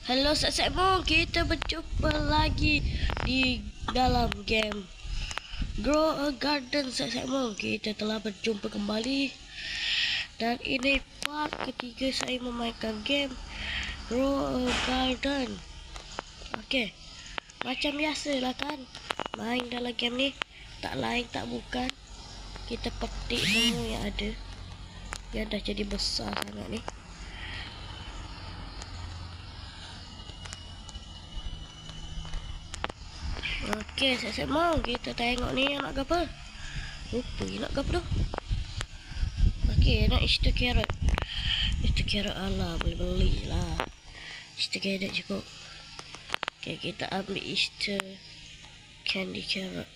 Halo Sekmo, kita berjumpa lagi di dalam game Grow a Garden Sekmo. Kita telah berjumpa kembali dan ini part ketiga saya memainkan game Grow a Garden. Okey, macam biasa lah kan, main dalam game ni tak lain tak bukan kita petik semua yang ada yang dah jadi besar sangat ni. Okey, saya mau kita tengok ni nak apa? Lupa nak apa tu? Okey, nak Easter carrot. Easter carrot ala boleh beli lah. Easter carrot cukup. Okey, kita ambil Easter candy carrot.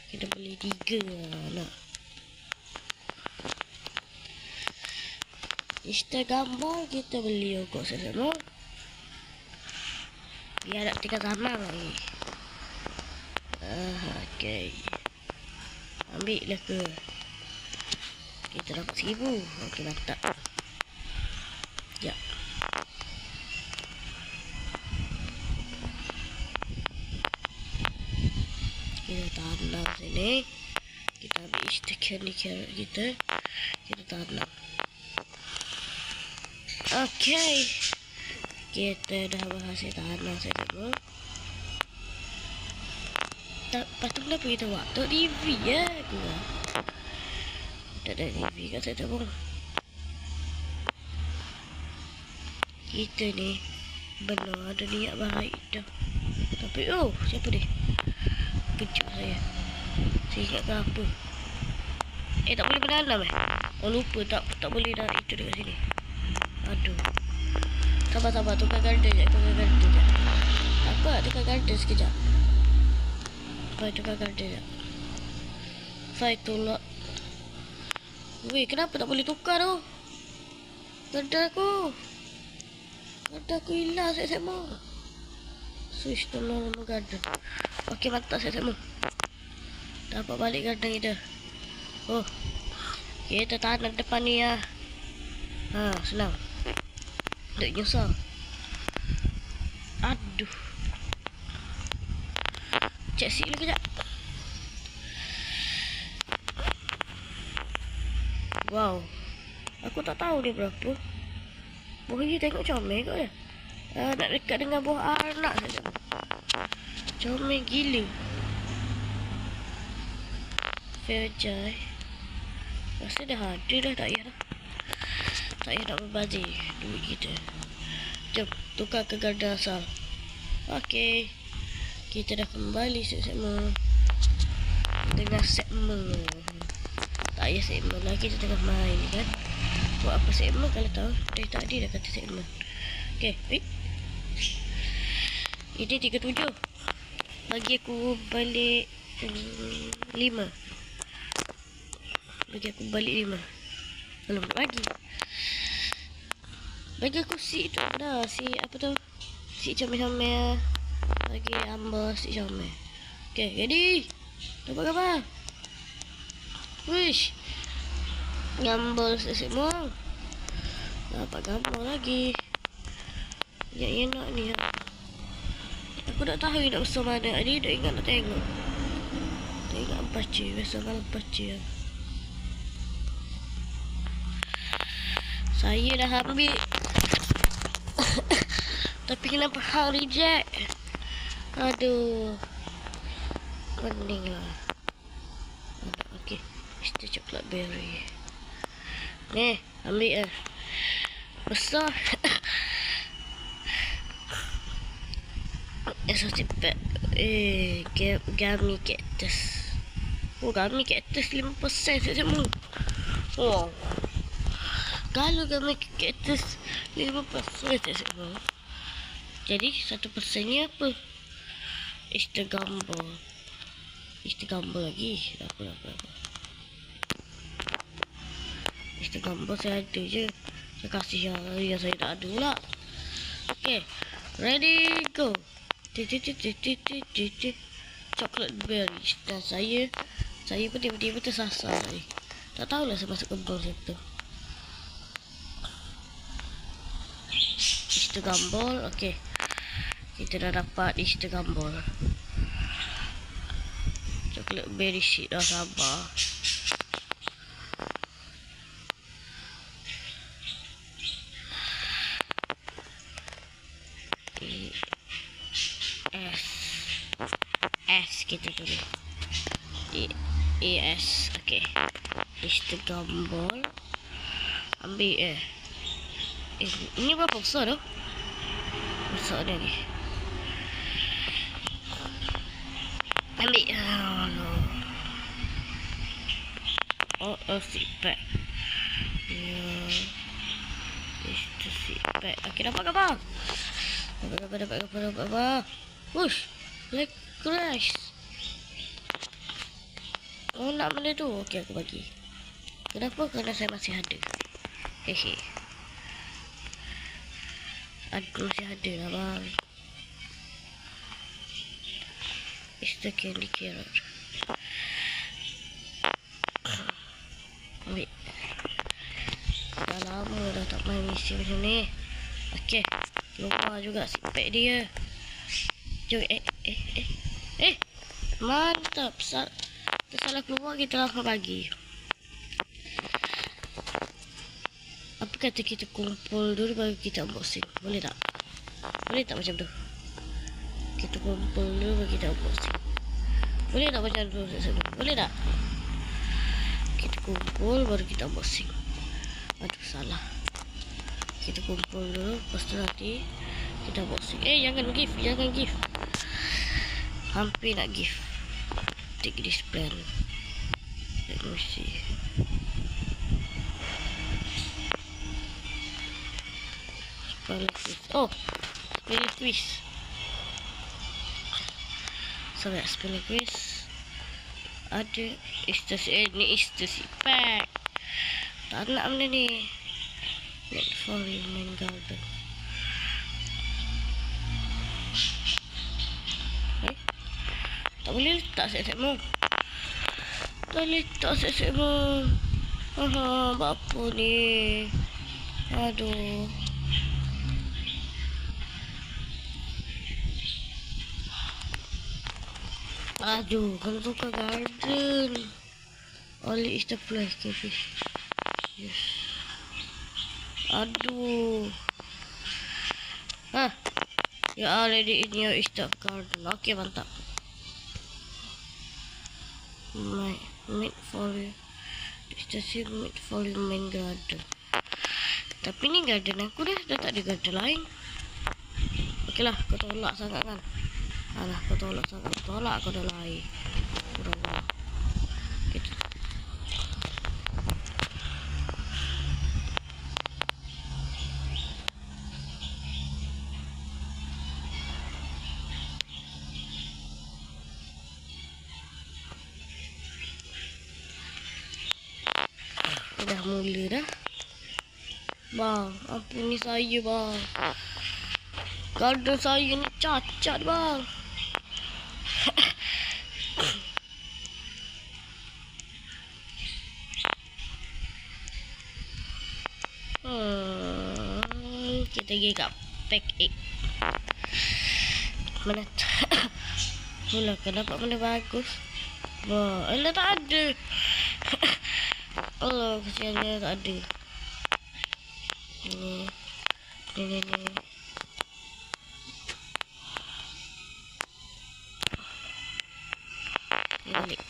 Kita beli 3 lah. Easter gambar kita beli kok saya mau. Biar tak tinggal zaman lagi. Okey. Ambil lah ke. Kita dapat 1000. Okey, mantap. Ya. Kita tanam sini. Kita ambil Easter candy carrot kita. Kita tanam. Okey. Kita dah berhasil tanam saya. Lepas tu kenapa kita buat? Tok TV ya ke? Tak ada TV kat saya pun. Kita ni benar ada niat baik dah. Tapi siapa dia? Kejut saya. Saya ingat ke apa? Tak boleh menanam lupa tak boleh dah itu dekat sini. Aduh. Sabar, tukar garden je. Tak apa, tukar garden sekejap. Tukar garden je. Saya tolak. Weh, kenapa tak boleh tukar tu? Garden aku hilang saya mau. Switch tolong garden. Okey, mantap saya mau. Dapat balik garden kita. Kita tanam depan ni ya. Senang. Tak nyusah. Aduh. Cek sini kejap. Wow. Aku tak tahu dia berapa. Buah ni tengok comel kot ya. Nak dekat dengan buah anak saja. Comel gila. Fair Joy. Rasa dah ada dah, tak payah dah. Tak payah nak berbazir duit kita. Jom, tukar ke garden asal. Okey. Kita dah kembali segmen dengan segmen. Tak payah segmen lagi, kita tengah main kan. Buat apa segmen kalau tahu? Tadi dah kata segmen. Okey, ini 37. Bagi aku balik 5. Bagi aku balik 5. Belum nak bagi. Bagi aku si tu dah. Si apa tu? Si comel-comel. Bagi ambil si comel. Okay, ready? Dapat gambar. Wish. Gambar semua. Dapat gambar lagi. Yang enak ni. Aku tak tahu nak besar mana. Adik tak ingat nak tengok. Tak ingat baca. Biasa malam baca. Saya dah ambil. Tapi kenapa hang reject? Aduh. Pening lah. Okey. Mr. Chocolate Berry. Ni, ambil lah. Besar. Exotic pet. Gummy cactus. Gummy cactus 5% saja mu. Kalau gummy cactus 5% saja mu. Jadi 1% ni apa? Easter gambar lagi. Apa. Easter gambar saya ada je. Saya kasih yang saya tak ada pula. Okay, ready go. Chocolate berry. Dan saya pun tiba-tiba tersasar ni. Tak tahulah saya masuk kebun situ. Easter Gumball. Okey. Kita dah dapat Easter Gumball. Chocolate berry sheet dah, sabar. S kita tulis. ES. Okey. Easter Gumball. Ambil ini berapa besar tu? Besar dia ni. Ambil. Oh, seat pack. Ya. Easter seat pack. Okey, dapat gambar. Dapat gambar. Wush. Like crash. Oh, nak benda tu. Okey, aku bagi. Kenapa? Kerana saya masih ada. Hehe. Aku masih ada lah bang. Easter candy carrot. Ambil. Dah lama dah tak main misi macam ni. Okey. Lupa juga sipek dia. Jom. Mantap. Salah keluar, kita langsung bagi. Apa kata kita kumpul dulu baru kita unboxing? Boleh tak? Boleh tak macam tu? Kita kumpul dulu baru kita unboxing. Boleh tak macam tu? Boleh tak? Kita kumpul baru kita unboxing. Aduh, salah. Kita kumpul dulu, lepas tu nanti kita unboxing. Jangan gift. Hampir nak gift. Take this plan. Let me see. Oh, spelling quiz. Sorry, spelling quiz. Ada ni Easter seat pack. Tak nak benda ni. Net for main garden. Tak boleh letak set-set mu. Tak boleh letak set-set mu. Apa ni? Aduh. Kena tukar garden. Only Easter flash cabbage. Yes. Aduh. You already in your Easter garden. Okay, mantap. Made for you. Easter seed made for you main garden. Tapi ni garden aku dah tak ada garden lain. Okeylah, kau tolak sangat kan? Alah, kau tolak sangat. Tolak kau dah lahir. Kurang. Gitu. Dah mula dah. Bang, ampuni saya bang. Garden saya ni cacat bang. Kita pergi kat pack egg. Mana mula kan dapat benda bagus. Wah, elah tak ada. Allah, kesiannya tak ada. Ni. Ni balik.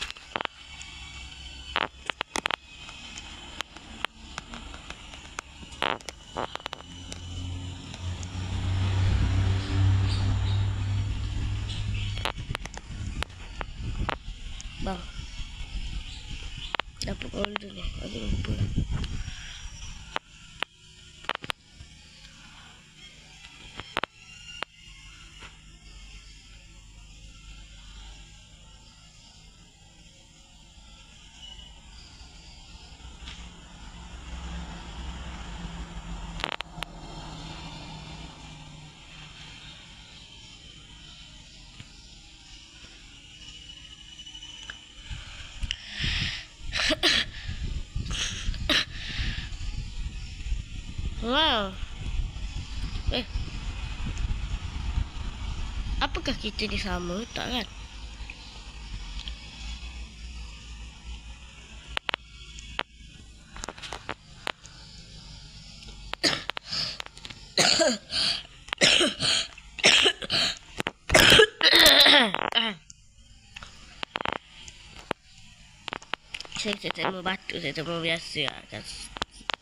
Bang, dapat golden ni. Aku lupa. Wow. Apakah kita ni sama? Tak kan? Saya temu batu, saya temu biasa kan.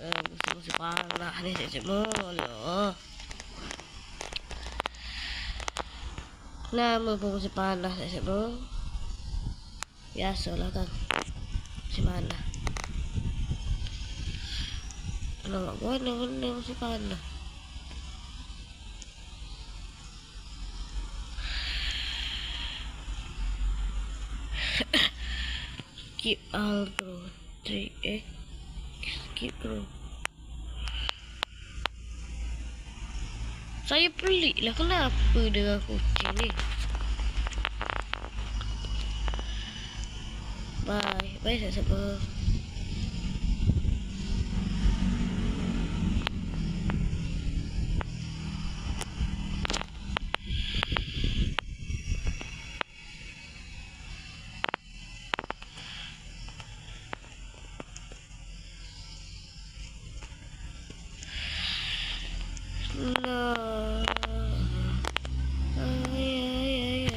Musim-musim panah ni saya temu lah. Lama pun musim panah saya temu. Biasalah kan. Musim panah. Kenapa guna musim panah? Skip all bro. 3 skip bro. Saya pelik lah kenapa dengan kucing ni. Bye. Bye saya sebab. No. Ay.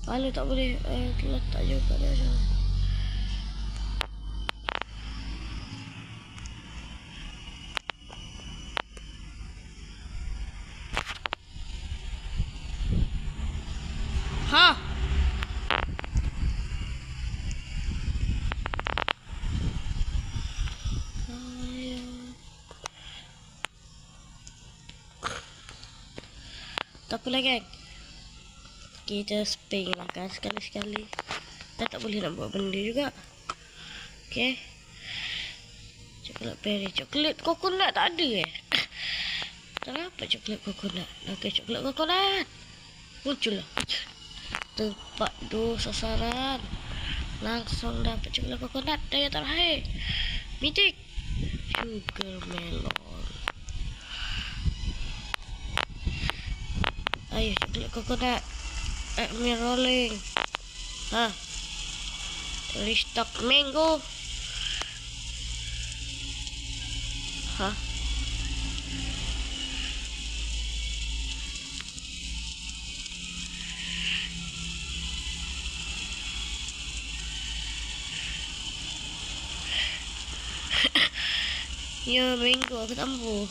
Alah tak boleh letak juga dia. Ha. Tak apa lah kan. Kita spring lah kan sekali-sekali. Kita tak boleh nak buat benda juga. Okay. Coklat berry. Coklat coconut tak ada tak dapat coklat coconut. Okay, coklat coconut. Muncul lah. Tepat tu sasaran. Langsung dapat coklat coconut. Dan yang terakhir. Mythic. Sugar melon. Ayo coklat coconut. Me rolling. Ha. Restock mango. Ha. Ya mango aku tambah.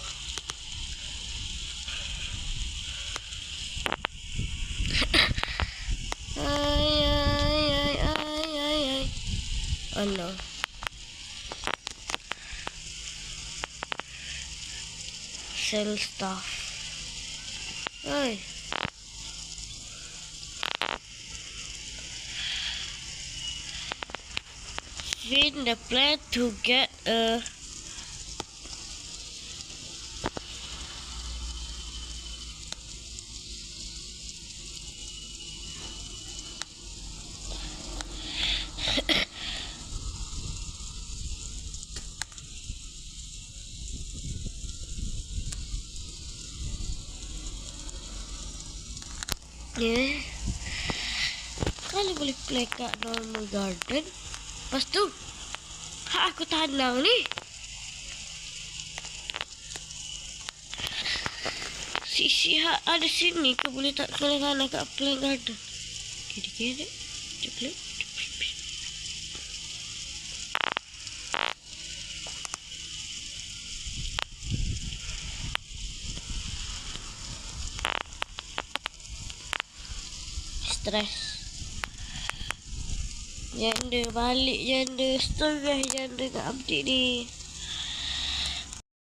Oh no. Sell stuff. Oi. Feed the plant to get a kalau boleh play kat normal garden. Lepas tu hak aku tanam ni sisi hak ada sini ke boleh tak boleh tanam kat play garden. Kira-kira coklat. Stress. Janda balik janda. Setengah janda kat update ni.